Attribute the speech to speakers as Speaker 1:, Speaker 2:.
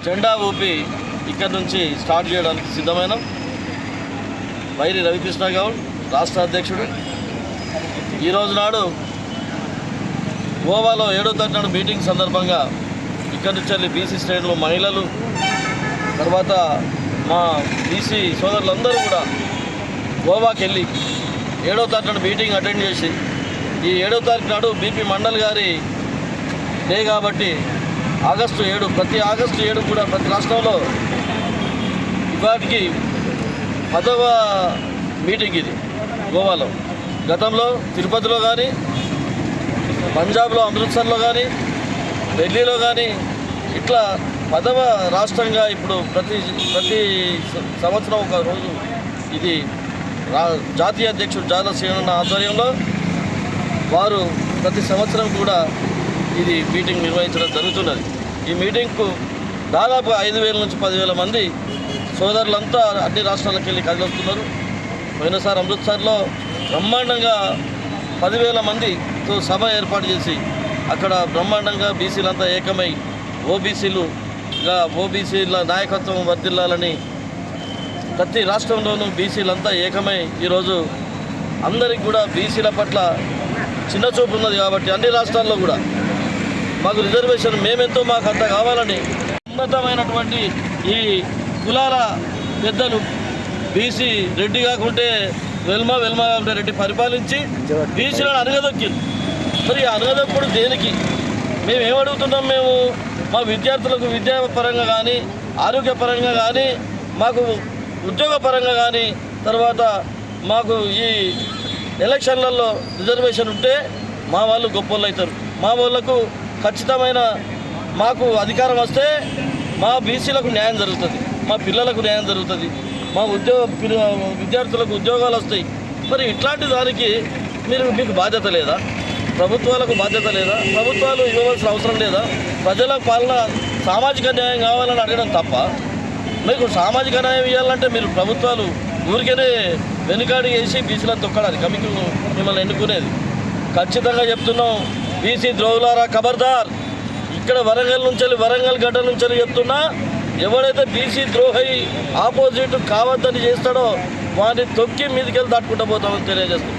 Speaker 1: జెండా ఊపి ఇక్కడ నుంచి స్టార్ట్ చేయడానికి సిద్ధమైన వైరి రవికృష్ణ గౌడ్ రాష్ట్ర అధ్యక్షుడు ఈరోజు నాడు గోవాలో 7వ తారీఖు మీటింగ్ సందర్భంగా ఇక్కడి నుంచి వెళ్ళి బీసీ శ్రేణులు మహిళలు తర్వాత మా బీసీ సోదరులందరూ కూడా గోవాకి వెళ్ళి 7వ తారీఖు మీటింగ్ అటెండ్ చేసి ఈ 7వ తారీఖు నాడు బీపీ మండల్ గారి డే కాబట్టి ఆగస్టు 7 ప్రతి ఆగస్టు 7 కూడా ప్రతి రాష్ట్రంలో ఇవాటికి 10వ మీటింగ్ ఇది గోవాలో. గతంలో తిరుపతిలో కానీ పంజాబ్లో అమృత్సర్లో కానీ ఢిల్లీలో కానీ ఇట్లా 10వ రాష్ట్రంగా ఇప్పుడు ప్రతి సంవత్సరం ఒక రోజు ఇది జాతీయ అధ్యక్షుడు జాల శ్రీనన్న ఆధ్వర్యంలో వారు ప్రతి సంవత్సరం కూడా ఇది మీటింగ్ నిర్వహించడం జరుగుతున్నది. ఈ మీటింగ్కు దాదాపు 5,000 నుంచి 10,000 మంది సోదరులంతా అన్ని రాష్ట్రాలకు వెళ్ళి కదిలొస్తున్నారు. పోయినసారి అమృత్సర్లో బ్రహ్మాండంగా 10,000 మందితో సభ ఏర్పాటు చేసి అక్కడ బ్రహ్మాండంగా బీసీలంతా ఏకమై ఓబీసీల నాయకత్వం వర్ధిల్లాలని ప్రతి రాష్ట్రంలోనూ బీసీలంతా ఏకమై ఈరోజు అందరికి కూడా బీసీల పట్ల చిన్న చూపు ఉన్నది కాబట్టి అన్ని రాష్ట్రాల్లో కూడా మాకు రిజర్వేషన్ మేమెంతో మాకు అంత కావాలని ఉన్నతమైనటువంటి ఈ కులాల పెద్దలు బీసీ రెడ్డి కాకుంటే వెల్మ కాకుంటే రెడ్డి పరిపాలించి బీసీలను అరగదొక్కింది. మరి అరగదొక్కుడు దేనికి? మేము ఏమడుగుతున్నాం? మేము మా విద్యార్థులకు విద్యాపరంగా కానీ ఆరోగ్యపరంగా కానీ మాకు ఉద్యోగపరంగా కానీ తర్వాత మాకు ఈ ఎలక్షన్లలో రిజర్వేషన్ ఉంటే మా వాళ్ళు గొప్ప అవుతారు. మా వాళ్ళకు ఖచ్చితమైన మాకు అధికారం వస్తే మా బీసీలకు న్యాయం జరుగుతుంది, మా పిల్లలకు న్యాయం జరుగుతుంది, మా విద్యార్థులకు ఉద్యోగాలు వస్తాయి. మరి ఇట్లాంటి దానికి మీకు బాధ్యత లేదా? ప్రభుత్వాలకు బాధ్యత లేదా? ప్రభుత్వాలు ఇవ్వవలసిన అవసరం లేదా? ప్రజల పాలన సామాజిక న్యాయం కావాలని అడగడం తప్ప మీకు సామాజిక న్యాయం ఇవ్వాలంటే మీరు ప్రభుత్వాలు ఊరికేనే వెనుకాడి వేసి బీసీలను తొక్కడానికి మీకు మిమ్మల్ని ఎన్నుకునేది. ఖచ్చితంగా చెప్తున్నాం, బీసీ ద్రోహులారా ఖబర్దార్. ఇక్కడ వరంగల్ గడ్డ నుంచి చెప్తున్నా, ఎవడైతే బీసీ ద్రోహి ఆపోజిట్ కావద్దని చేస్తాడో వాడిని తొక్కి మీదకెళ్ళి దాటుకుంటూ పోతామని తెలియజేస్తాం.